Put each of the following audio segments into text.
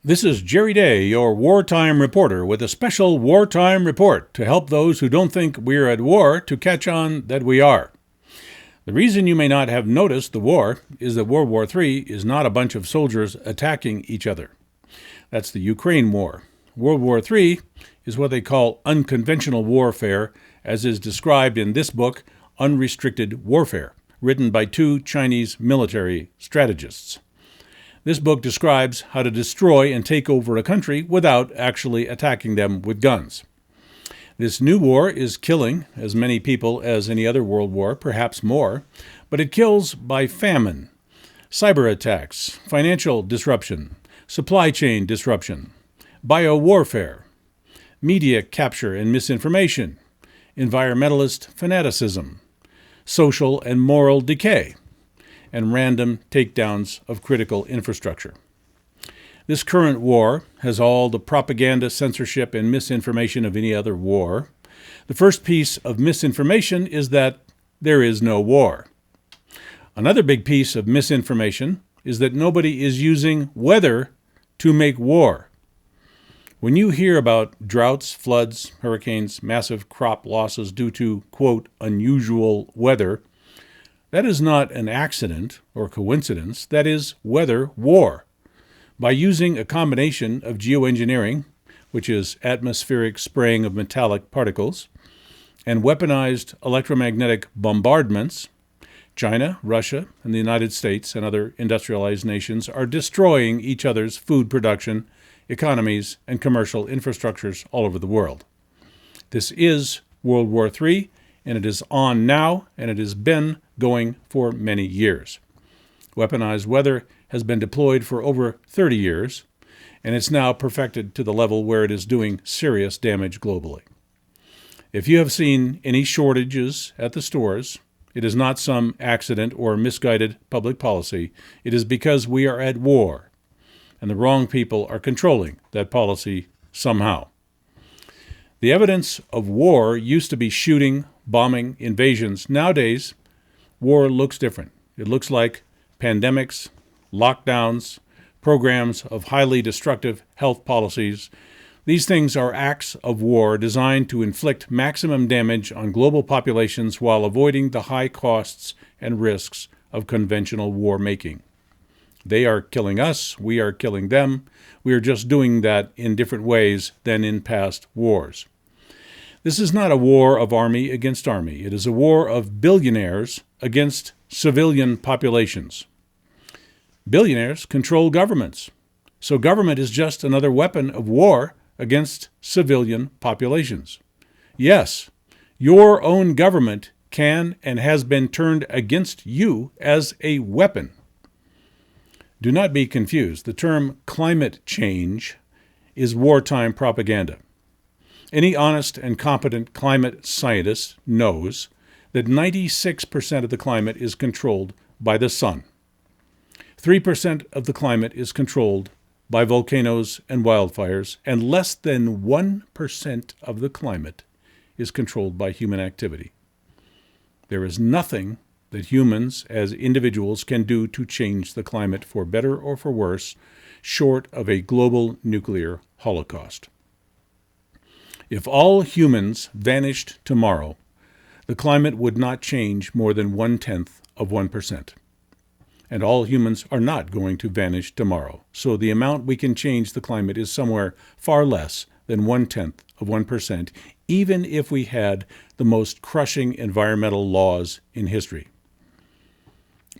This is Jerry Day, your wartime reporter, with a special wartime report to help those who don't think we're at war to catch on that we are. The reason you may not have noticed the war is that World War III is not a bunch of soldiers attacking each other. That's the Ukraine war. World War III is what they call unconventional warfare, as is described in this book, Unrestricted Warfare, written by two Chinese military strategists. This book describes how to destroy and take over a country without actually attacking them with guns. This new war is killing as many people as any other world war, perhaps more, but it kills by famine, cyber attacks, financial disruption, supply chain disruption, biowarfare, media capture and misinformation, environmentalist fanaticism, social and moral decay, and random takedowns of critical infrastructure. This current war has all the propaganda, censorship, and misinformation of any other war. The first piece of misinformation is that there is no war. Another big piece of misinformation is that nobody is using weather to make war. When you hear about droughts, floods, hurricanes, massive crop losses due to, quote, unusual weather, that is not an accident or coincidence. That is weather war. By using a combination of geoengineering, which is atmospheric spraying of metallic particles, and weaponized electromagnetic bombardments, China, Russia, and the United States and other industrialized nations are destroying each other's food production, economies, and commercial infrastructures all over the world. This is World War III, and it is on now, and it has been going for many years. Weaponized weather has been deployed for over 30 years, and it's now perfected to the level where it is doing serious damage globally. If you have seen any shortages at the stores, it is not some accident or misguided public policy. It is because we are at war, and the wrong people are controlling that policy somehow. The evidence of war used to be shooting, bombing, invasions. Nowadays, war looks different. It looks like pandemics, lockdowns, programs of highly destructive health policies. These things are acts of war designed to inflict maximum damage on global populations while avoiding the high costs and risks of conventional war making. They are killing us, we are killing them. We are just doing that in different ways than in past wars. This is not a war of army against army. It is a war of billionaires against civilian populations. Billionaires control governments, so government is just another weapon of war against civilian populations. Yes, your own government can and has been turned against you as a weapon. Do not be confused. The term climate change is wartime propaganda. Any honest and competent climate scientist knows that 96% of the climate is controlled by the sun. 3% of the climate is controlled by volcanoes and wildfires, and less than 1% of the climate is controlled by human activity. There is nothing that humans as individuals can do to change the climate for better or for worse, short of a global nuclear holocaust. If all humans vanished tomorrow, the climate would not change more than 0.1%. And all humans are not going to vanish tomorrow. So the amount we can change the climate is somewhere far less than 0.1%, even if we had the most crushing environmental laws in history.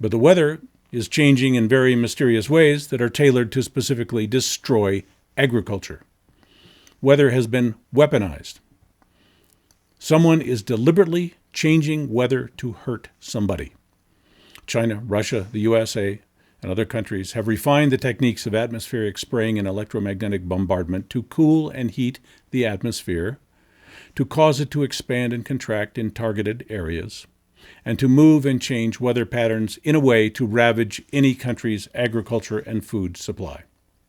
But the weather is changing in very mysterious ways that are tailored to specifically destroy agriculture. Weather has been weaponized. Someone is deliberately changing weather to hurt somebody. China, Russia, the USA, and other countries have refined the techniques of atmospheric spraying and electromagnetic bombardment to cool and heat the atmosphere, to cause it to expand and contract in targeted areas, and to move and change weather patterns in a way to ravage any country's agriculture and food supply.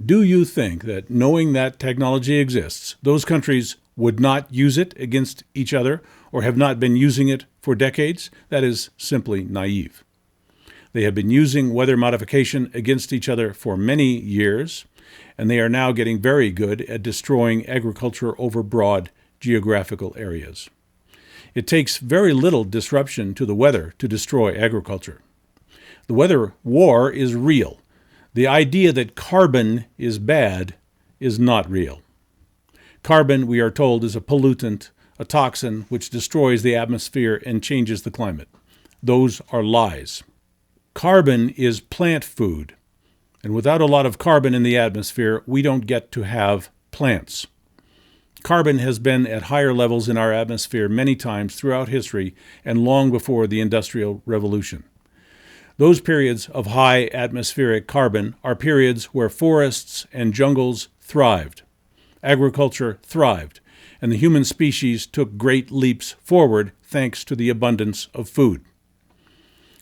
Do you think that knowing that technology exists, those countries would not use it against each other or have not been using it for decades? That is simply naive. They have been using weather modification against each other for many years. and they are now getting very good at destroying agriculture over broad geographical areas. It takes very little disruption to the weather to destroy agriculture. The weather war is real. The idea that carbon is bad is not real. Carbon, we are told, is a pollutant, a toxin which destroys the atmosphere and changes the climate. Those are lies. Carbon is plant food, and without a lot of carbon in the atmosphere, we don't get to have plants. Carbon has been at higher levels in our atmosphere many times throughout history and long before the Industrial Revolution. Those periods of high atmospheric carbon are periods where forests and jungles thrived, agriculture thrived, and the human species took great leaps forward thanks to the abundance of food.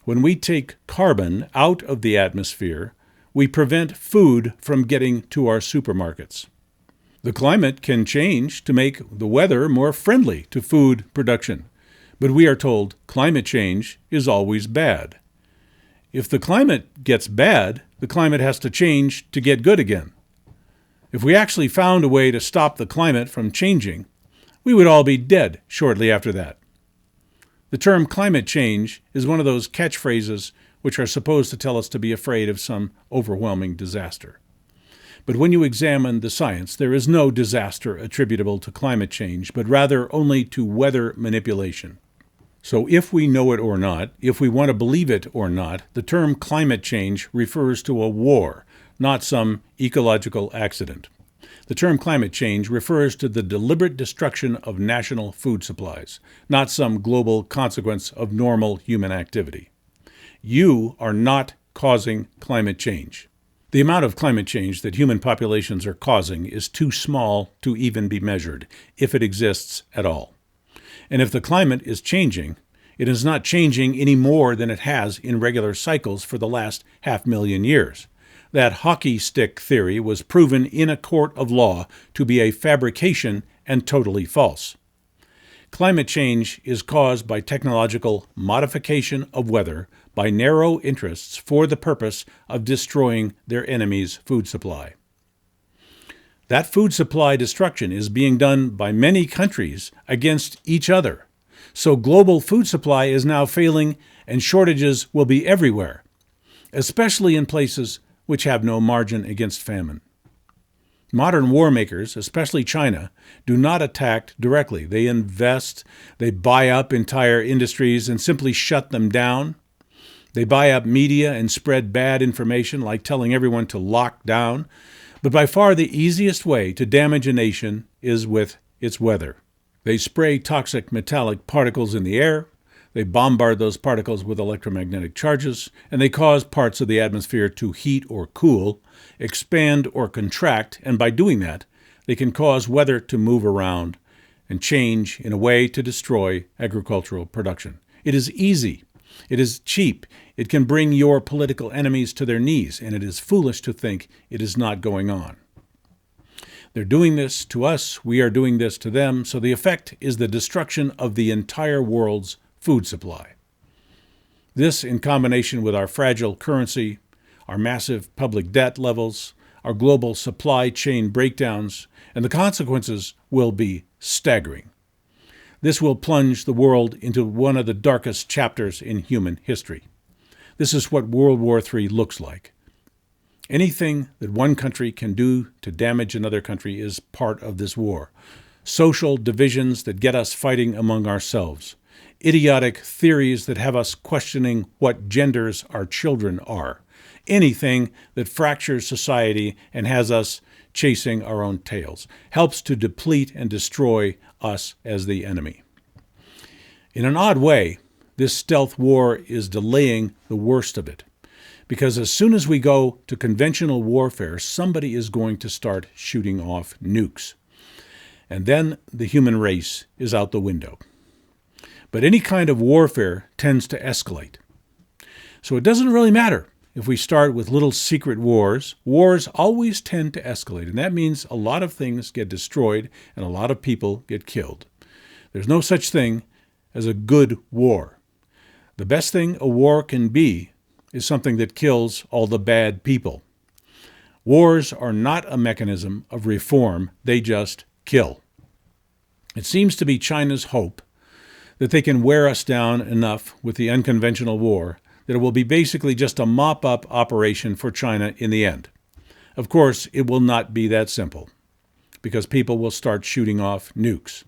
When we take carbon out of the atmosphere, we prevent food from getting to our supermarkets. The climate can change to make the weather more friendly to food production, but we are told climate change is always bad. If the climate gets bad, the climate has to change to get good again. If we actually found a way to stop the climate from changing, we would all be dead shortly after that. The term climate change is one of those catchphrases which are supposed to tell us to be afraid of some overwhelming disaster. But when you examine the science, there is no disaster attributable to climate change, but rather only to weather manipulation. So if we know it or not, if we want to believe it or not, the term climate change refers to a war, not some ecological accident. The term climate change refers to the deliberate destruction of national food supplies, not some global consequence of normal human activity. You are not causing climate change. The amount of climate change that human populations are causing is too small to even be measured, if it exists at all. And if the climate is changing, it is not changing any more than it has in regular cycles for the last 500,000 years. That hockey stick theory was proven in a court of law to be a fabrication and totally false. Climate change is caused by technological modification of weather by narrow interests for the purpose of destroying their enemy's food supply. That food supply destruction is being done by many countries against each other. So global food supply is now failing and shortages will be everywhere, especially in places which have no margin against famine. Modern war makers, especially China, do not attack directly. They invest, they buy up entire industries and simply shut them down. They buy up media and spread bad information, like telling everyone to lock down. But by far the easiest way to damage a nation is with its weather. They spray toxic metallic particles in the air, they bombard those particles with electromagnetic charges, and they cause parts of the atmosphere to heat or cool, expand or contract, and by doing that, they can cause weather to move around and change in a way to destroy agricultural production. It is easy. It is cheap. It can bring your political enemies to their knees, and it is foolish to think it is not going on. They're doing this to us, we are doing this to them, so the effect is the destruction of the entire world's food supply. This, in combination with our fragile currency, our massive public debt levels, our global supply chain breakdowns, and the consequences will be staggering. This will plunge the world into one of the darkest chapters in human history. This is what World War III looks like. Anything that one country can do to damage another country is part of this war. Social divisions that get us fighting among ourselves. Idiotic theories that have us questioning what genders our children are. Anything that fractures society and has us chasing our own tails, helps to deplete and destroy us as the enemy. In an odd way, this stealth war is delaying the worst of it, because as soon as we go to conventional warfare, somebody is going to start shooting off nukes. And then the human race is out the window. But any kind of warfare tends to escalate. So it doesn't really matter if we start with little secret wars. Wars always tend to escalate, and that means a lot of things get destroyed and a lot of people get killed. There's no such thing as a good war. The best thing a war can be is something that kills all the bad people. Wars are not a mechanism of reform, they just kill. It seems to be China's hope that they can wear us down enough with the unconventional war that it will be basically just a mop-up operation for China in the end. Of course, it will not be that simple, because people will start shooting off nukes.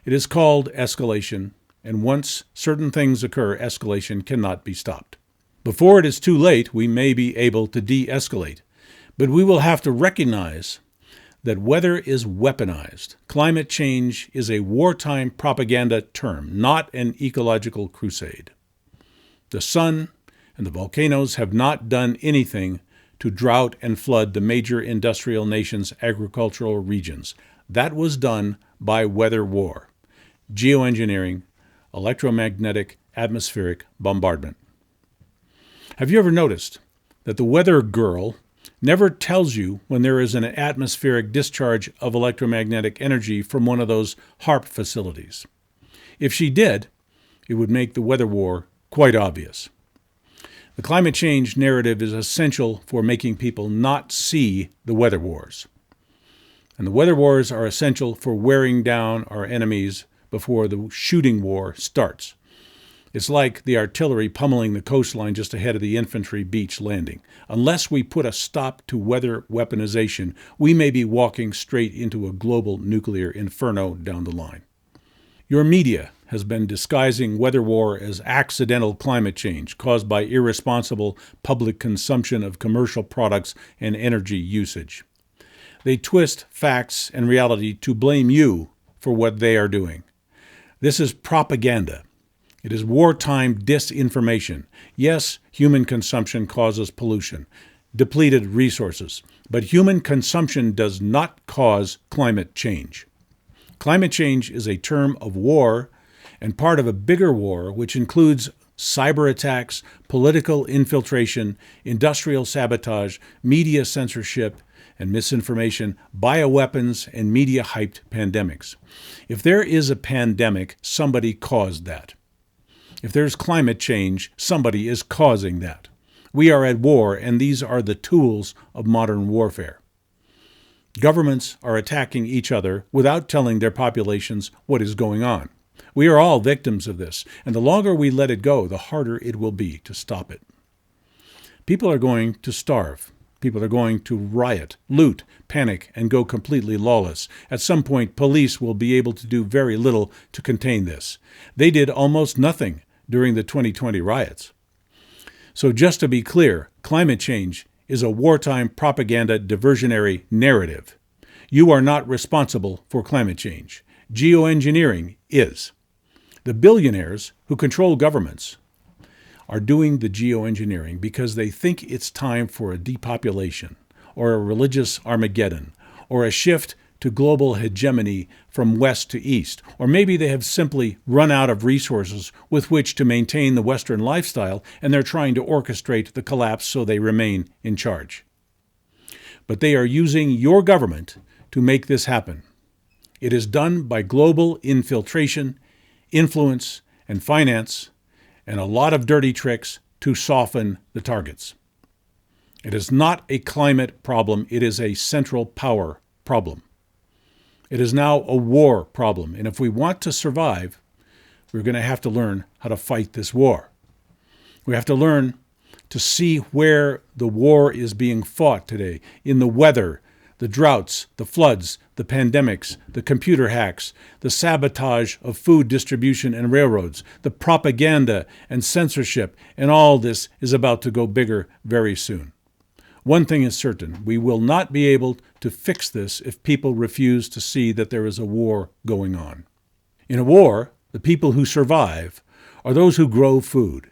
It is called escalation, and once certain things occur, escalation cannot be stopped. Before it is too late, we may be able to de-escalate, but we will have to recognize that weather is weaponized. Climate change is a wartime propaganda term, not an ecological crusade. The sun and the volcanoes have not done anything to drought and flood the major industrial nations' agricultural regions. That was done by weather war, geoengineering, electromagnetic, atmospheric bombardment. Have you ever noticed that the weather girl never tells you when there is an atmospheric discharge of electromagnetic energy from one of those HAARP facilities? If she did, it would make the weather war quite obvious. The climate change narrative is essential for making people not see the weather wars. And the weather wars are essential for wearing down our enemies before the shooting war starts. It's like the artillery pummeling the coastline just ahead of the infantry beach landing. Unless we put a stop to weather weaponization, we may be walking straight into a global nuclear inferno down the line. Your media has been disguising weather war as accidental climate change caused by irresponsible public consumption of commercial products and energy usage. They twist facts and reality to blame you for what they are doing. This is propaganda. It is wartime disinformation. Yes, human consumption causes pollution, depleted resources, but human consumption does not cause climate change. Climate change is a term of war and part of a bigger war which includes cyber attacks, political infiltration, industrial sabotage, media censorship and misinformation, bioweapons, and media-hyped pandemics. If there is a pandemic, somebody caused that. If there's climate change, somebody is causing that. We are at war, and these are the tools of modern warfare. Governments are attacking each other without telling their populations what is going on. We are all victims of this, and the longer we let it go, the harder it will be to stop it. People are going to starve. People are going to riot, loot, panic, and go completely lawless. At some point, police will be able to do very little to contain this. They did almost nothing during the 2020 riots. So just to be clear, climate change is a wartime propaganda diversionary narrative. You are not responsible for climate change. Geoengineering is. The billionaires who control governments are doing the geoengineering because they think it's time for a depopulation or a religious Armageddon or a shift to global hegemony from west to east. Or maybe they have simply run out of resources with which to maintain the Western lifestyle and they're trying to orchestrate the collapse so they remain in charge. But they are using your government to make this happen. It is done by global infiltration, influence, and finance, and a lot of dirty tricks to soften the targets. It is not a climate problem, it is a central power problem. It is now a war problem, and if we want to survive, we're going to have to learn how to fight this war. We have to learn to see where the war is being fought today, in the weather, the droughts, the floods, the pandemics, the computer hacks, the sabotage of food distribution and railroads, the propaganda and censorship, and all this is about to go bigger very soon. One thing is certain, we will not be able to fix this if people refuse to see that there is a war going on. In a war, the people who survive are those who grow food,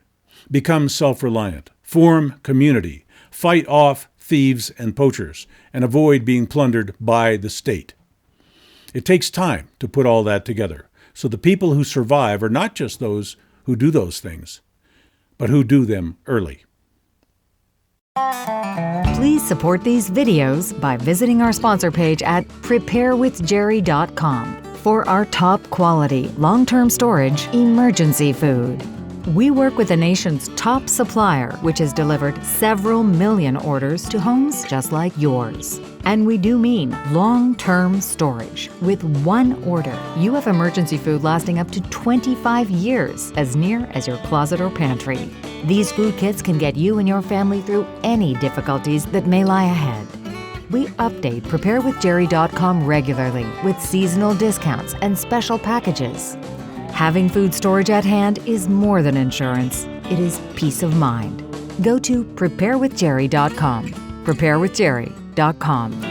become self-reliant, form community, fight off thieves and poachers, and avoid being plundered by the state. It takes time to put all that together. So the people who survive are not just those who do those things, but who do them early. Please support these videos by visiting our sponsor page at preparewithjerry.com for our top quality, long-term storage emergency food. We work with the nation's top supplier, which has delivered several million orders to homes just like yours. And we do mean long-term storage. With one order, you have emergency food lasting up to 25 years, as near as your closet or pantry. These food kits can get you and your family through any difficulties that may lie ahead. We update preparewithjerry.com regularly with seasonal discounts and special packages. Having food storage at hand is more than insurance. It is peace of mind. Go to preparewithjerry.com. preparewithjerry.com.